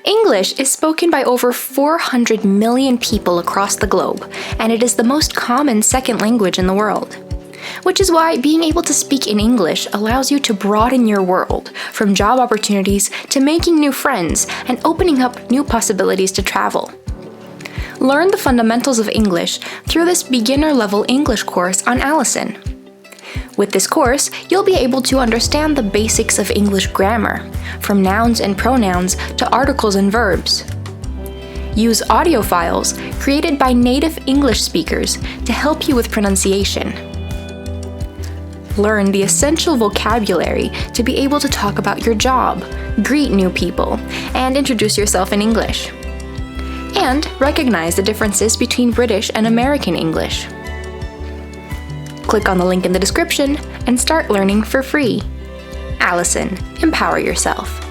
English is spoken by over 400 million people across the globe, and it is the most common second language in the world. Which is why being able to speak in English allows you to broaden your world, from job opportunities to making new friends and opening up new possibilities to travel. Learn the fundamentals of English through this beginner-level English course on Alison. With this course, you'll be able to understand the basics of English grammar, from nouns and pronouns to articles and verbs. Use audio files created by native English speakers to help you with pronunciation. Learn the essential vocabulary to be able to talk about your job, greet new people, and introduce yourself in English. And recognize the differences between British and American English. Click on the link in the description and start learning for free. Alison, empower yourself.